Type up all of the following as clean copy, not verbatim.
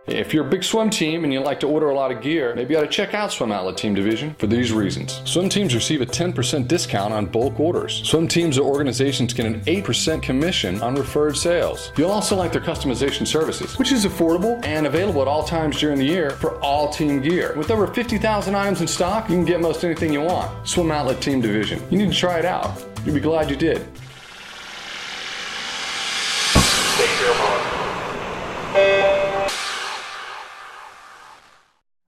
If you're a big swim team and you like to order a lot of gear, maybe you ought to check out Swim Outlet Team Division for these reasons. Swim teams receive a 10% discount on bulk orders. Swim teams or organizations get an 8% commission on referred sales. You'll also like their customization services, which is affordable and available at all times during the year for all team gear. With over 50,000 items in stock, you can get most anything you want. Swim Outlet Team Division. You need to try it out. You'll be glad you did.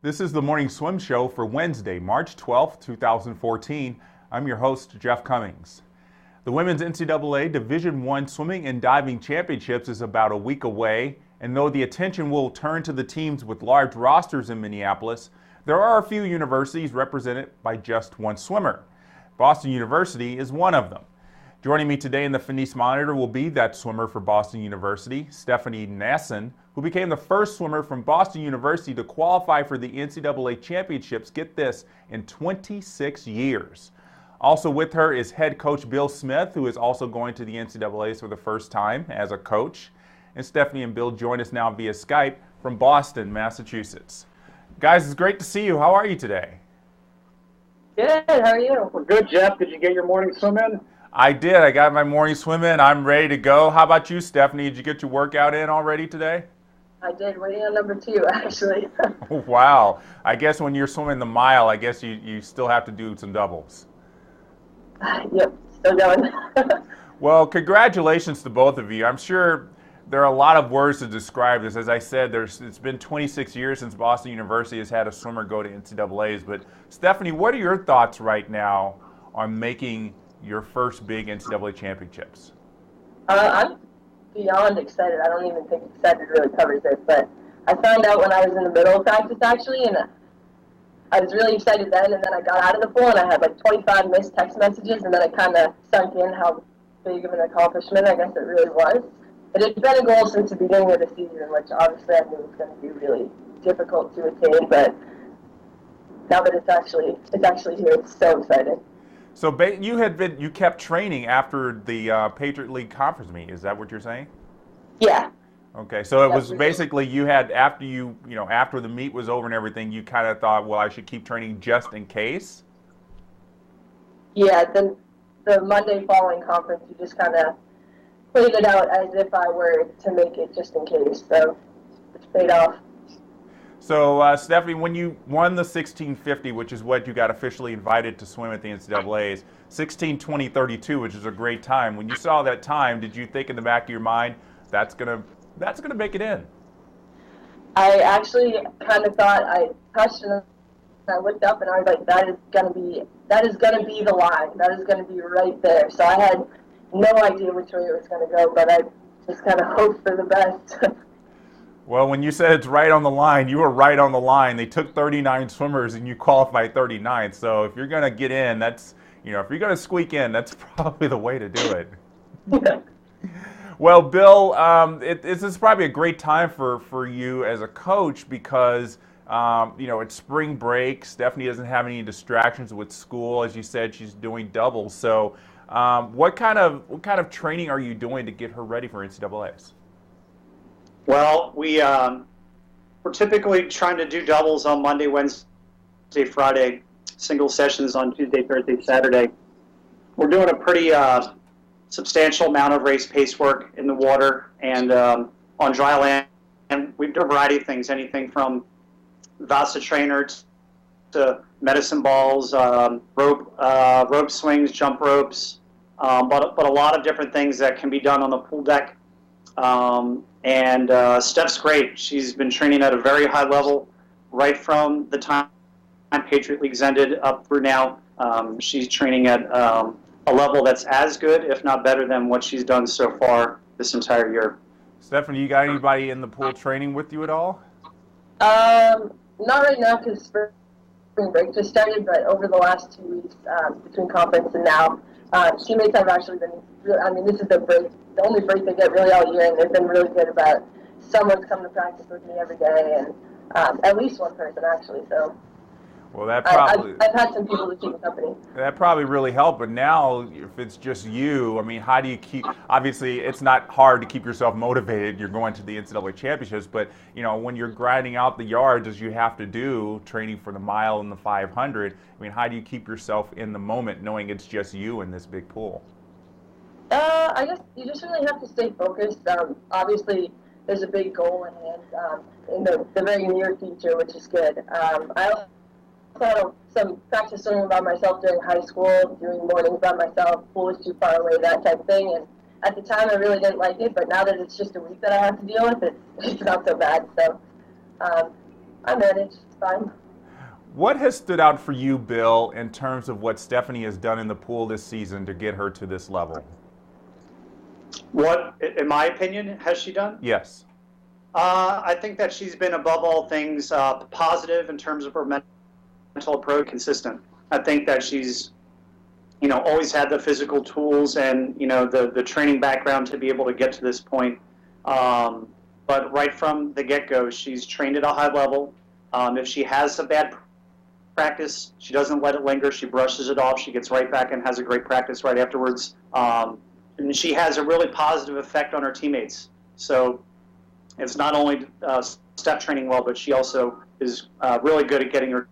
This is the Morning Swim Show for Wednesday, March 12th, 2014. I'm your host, Jeff Cummings. The Women's NCAA Division I Swimming and Diving Championships is about a week away, and though the attention will turn to the teams with large rosters in Minneapolis, there are a few universities represented by just one swimmer. Boston University is one of them. Joining me today in the Finis Monitor will be that swimmer for Boston University, Stephanie Nasson, who became the first swimmer from Boston University to qualify for the NCAA championships, get this, in 26 years. Also with her is head coach Bill Smyth, who is also going to the NCAAs for the first time as a coach. And Stephanie and Bill join us now via Skype from Boston, Massachusetts. Guys, it's great to see you. How are you today? Good, how are you? We're good, Jeff. Did you get your morning swim in? I did. I got my morning swim in. I'm ready to go. How about you, Stephanie? Did you get your workout in already today? I did. Waiting on number 2, actually. Wow. I guess when you're swimming the mile, I guess you still have to do some doubles. Yep, still going. Well, congratulations to both of you. I'm sure there are a lot of words to describe this. As I said, it's been 26 years since Boston University has had a swimmer go to NCAAs. But Stephanie, what are your thoughts right now on making your first big NCAA championships? I'm beyond excited. I don't even think excited really covers it, but I found out when I was in the middle of practice, actually, and I was really excited then, and then I got out of the pool, and I had like 25 missed text messages, and then it kind of sunk in how big of an accomplishment I guess it really was. It had been a goal since the beginning of the season, which obviously I knew was going to be really difficult to attain, but now that it's actually here, it's so exciting. So you kept training after the Patriot League conference meet. Is that what you're saying? Yeah. Okay. So it was basically you had after the meet was over and everything, you kind of thought, well, I should keep training just in case. Yeah. Then the Monday following conference, you just kind of played it out as if I were to make it just in case. So it's paid off. So, Stephanie, when you won the 1650, which is what you got officially invited to swim at the NCAAs, 16:20:32, which is a great time. When you saw that time, did you think in the back of your mind, that's gonna make it in? I actually kind of thought, I touched and I looked up and I was like, that is gonna be the line. That is gonna be right there. So I had no idea which way it was gonna go, but I just kind of hoped for the best. Well, when you said it's right on the line, you were right on the line. They took 39 swimmers and you qualified 39th. So if you're going to get in, if you're going to squeak in, that's probably the way to do it. Yeah. Well, Bill, this is probably a great time for you as a coach because, it's spring break. Stephanie doesn't have any distractions with school. As you said, she's doing doubles. So what kind of training are you doing to get her ready for NCAAs? Well, we're typically trying to do doubles on Monday, Wednesday, Friday, single sessions on Tuesday, Thursday, Saturday. We're doing a pretty substantial amount of race pace work in the water and on dry land. And we do a variety of things, anything from Vasa trainer to medicine balls, rope swings, jump ropes, but a lot of different things that can be done on the pool deck. And Steph's great. She's been training at a very high level right from the time Patriot League's ended up through now. She's training at a level that's as good, if not better, than what she's done so far this entire year. Stephanie, you got anybody in the pool training with you at all? Not right now because spring break just started, but over the last 2 weeks between conference and now, teammates have actually been, this is the only break they get really all year, and they've been really good about someone's coming to practice with me every day, and at least one person actually. So Well, that probably I've had some people to keep me company. that probably really helped. But now, if it's just you, I mean, how do you keep? Obviously, it's not hard to keep yourself motivated. You're going to the NCAA championships, but when you're grinding out the yards as you have to do, training for the mile and the 500. I mean, how do you keep yourself in the moment, knowing it's just you in this big pool? I guess you just really have to stay focused. Obviously, there's a big goal in hand in the very near future, which is good. I also had some practice swimming by myself during high school, doing mornings by myself, pool was too far away, that type of thing. And at the time, I really didn't like it, but now that it's just a week that I have to deal with, it's not so bad. So I manage. It's fine. What has stood out for you, Bill, in terms of what Stephanie has done in the pool this season to get her to this level? What, in my opinion, has she done? Yes. I think that she's been, above all things, positive in terms of her mental approach, consistent. I think that she's, always had the physical tools and, the training background to be able to get to this point. But right from the get-go, she's trained at a high level. If she has a bad practice, she doesn't let it linger. She brushes it off. She gets right back and has a great practice right afterwards. And she has a really positive effect on her teammates. So it's not only step training well, but she also is really good at getting her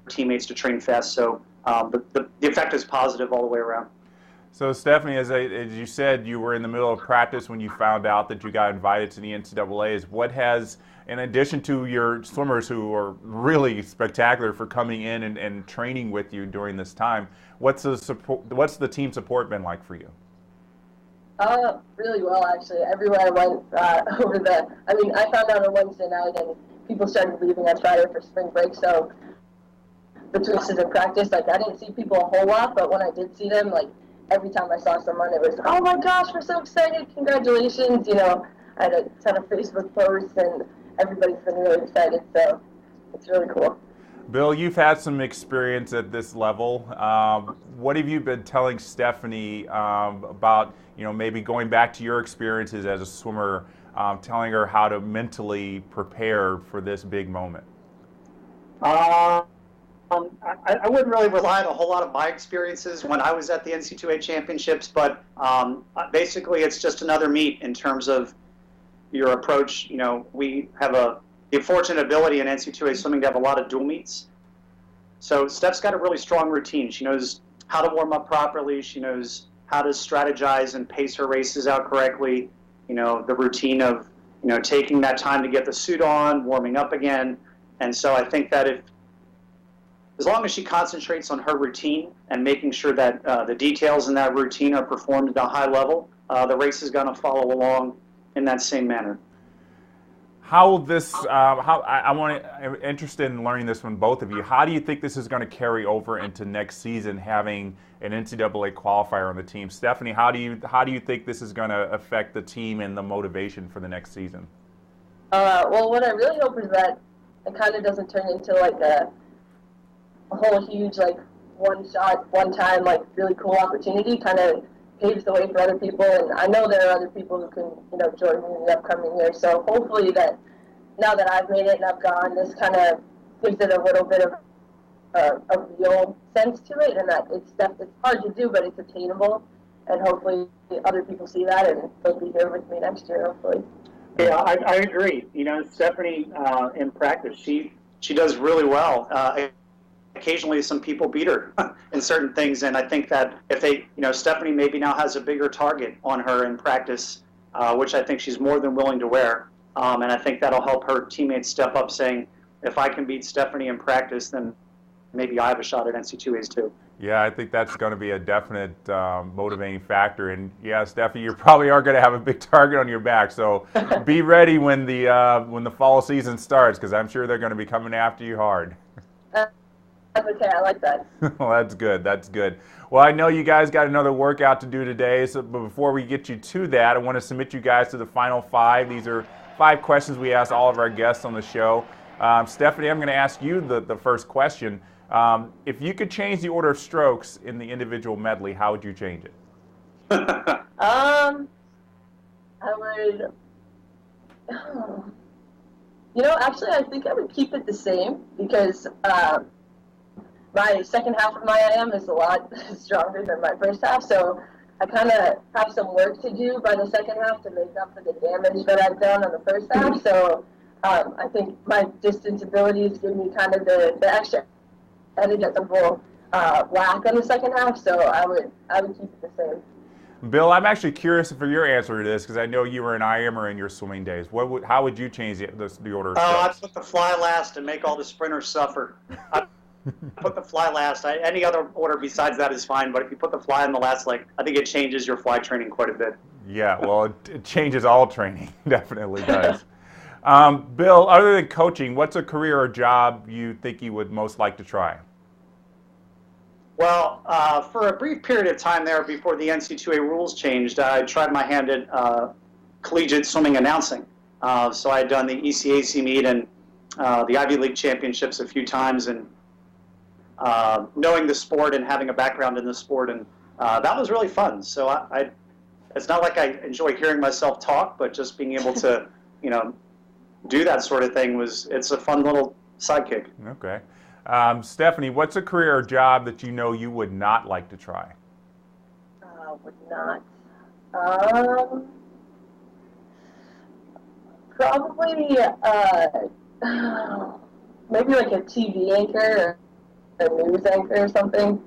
teammates to train fast. So the effect is positive all the way around. So Stephanie, as you said, you were in the middle of practice when you found out that you got invited to the NCAAs. What has, in addition to your swimmers who are really spectacular for coming in and training with you during this time, what's the team support been like for you? Really well, actually. Everywhere I went I found out on Wednesday night, and people started leaving on Friday for spring break, so between season practice, I didn't see people a whole lot, but when I did see them, every time I saw someone, it was, oh my gosh, we're so excited, congratulations, I had a ton of Facebook posts, and everybody's been really excited, so it's really cool. Bill, you've had some experience at this level. What have you been telling Stephanie about, maybe going back to your experiences as a swimmer, telling her how to mentally prepare for this big moment? I wouldn't really rely on a whole lot of my experiences when I was at the NCAA championships, but basically it's just another meet in terms of your approach. We have the fortunate ability in NCAA swimming to have a lot of dual meets. So Steph's got a really strong routine. She knows how to warm up properly. She knows how to strategize and pace her races out correctly. The routine of, taking that time to get the suit on, warming up again. And so I think that as long as she concentrates on her routine and making sure that the details in that routine are performed at a high level, the race is going to follow along in that same manner. How will this? I'm interested in learning this from both of you. How do you think this is going to carry over into next season, having an NCAA qualifier on the team? Stephanie, how do you think this is going to affect the team and the motivation for the next season? Well, what I really hope is that it kind of doesn't turn into a whole huge one shot, one time really cool opportunity. Kind of paves the way for other people, and I know there are other people who can, join me in the upcoming year. So hopefully that now that I've made it and I've gone, this kind of gives it a little bit of a real sense to it, and that it's hard to do, but it's attainable, and hopefully other people see that and they'll be here with me next year, hopefully. Yeah, I agree. Stephanie in practice, she does really well. Occasionally some people beat her in certain things, and I think that if Stephanie maybe now has a bigger target on her in practice, which I think she's more than willing to wear, and I think that'll help her teammates step up, saying, if I can beat Stephanie in practice, then maybe I have a shot at NC2As too. Yeah, I think that's going to be a definite motivating factor. And yeah, Stephanie, you probably are going to have a big target on your back. So be ready when the fall season starts, because I'm sure they're going to be coming after you hard. That's okay, I like that. Well, that's good. That's good. Well, I know you guys got another workout to do today, but before we get you to that, I want to submit you guys to the final 5. These are 5 questions we ask all of our guests on the show. Stephanie, I'm going to ask you the first question. If you could change the order of strokes in the individual medley, how would you change it? I would. Actually, I think I would keep it the same because my second half of my IM is a lot stronger than my first half, so I kind of have some work to do by the second half to make up for the damage that I've done on the first half. So I think my distance abilities give me kind of the extra edge at the full whack on the second half. So I would keep it the same. Bill, I'm actually curious for your answer to this because I know you were an IMer in your swimming days. How would you change the order of I'd steps? put the fly last and make all the sprinters suffer. I'd put the fly last. Any other order besides that is fine, but if you put the fly in the last leg, I think it changes your fly training quite a bit. Yeah, well, it changes all training. Definitely does. Bill, other than coaching, what's a career or job you think you would most like to try? Well, for a brief period of time there before the NCAA rules changed, I tried my hand at collegiate swimming announcing. So I had done the ECAC meet and the Ivy League championships a few times, and knowing the sport and having a background in the sport, and that was really fun. So it's not like I enjoy hearing myself talk, but just being able to, do that sort of thing it's a fun little sidekick. Okay. Stephanie, what's a career or job that you know you would not like to try? Would not. Probably maybe like a TV anchor or a news anchor or something.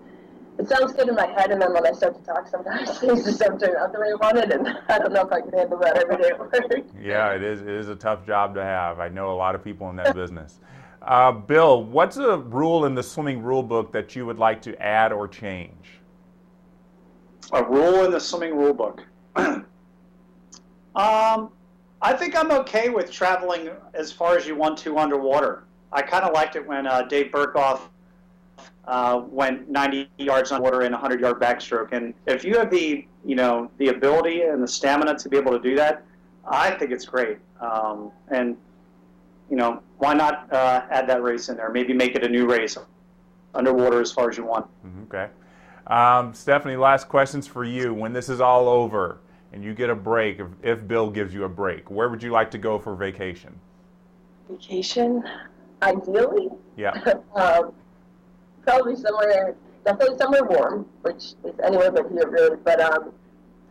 It sounds good in my head, and then when I start to talk, sometimes things just don't turn out the way I wanted, and I don't know if I can handle that every day at work. Yeah, it is a tough job to have. I know a lot of people in that business. Bill, what's a rule in the swimming rule book that you would like to add or change? A rule in the swimming rule book. I think I'm okay with traveling as far as you want to underwater. I kind of liked it when Dave Burkhoff went 90 yards underwater in a 100-yard backstroke. And if you have the ability and the stamina to be able to do that, I think it's great. And why not add that race in there? Maybe make it a new race underwater as far as you want. Okay. Stephanie, last questions for you. When this is all over and you get a break, if Bill gives you a break, where would you like to go for vacation? Vacation? Ideally? Yeah. Probably definitely somewhere warm, which is anywhere but here really, but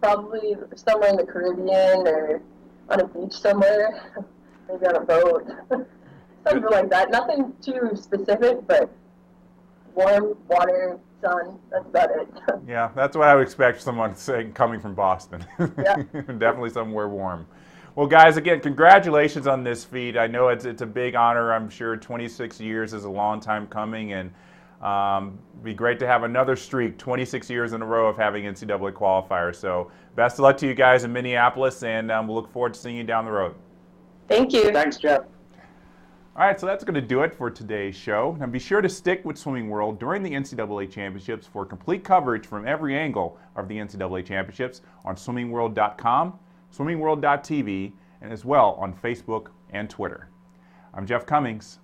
probably somewhere in the Caribbean or on a beach somewhere. Maybe on a boat, something like that. Nothing too specific, but warm, water, sun, that's about it. Yeah, that's what I would expect someone saying coming from Boston. Yeah. Definitely somewhere warm. Well, guys, again, congratulations on this feat. I know it's a big honor. I'm sure 26 years is a long time coming, and it'd be great to have another streak, 26 years in a row of having NCAA qualifiers. So best of luck to you guys in Minneapolis, and we'll look forward to seeing you down the road. Thank you. Thanks, Jeff. All right, so that's going to do it for today's show. Now be sure to stick with Swimming World during the NCAA Championships for complete coverage from every angle of the NCAA Championships on swimmingworld.com, swimmingworld.tv, and as well on Facebook and Twitter. I'm Jeff Cummings.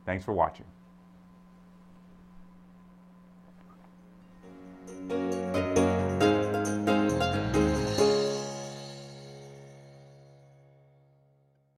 Thanks for watching.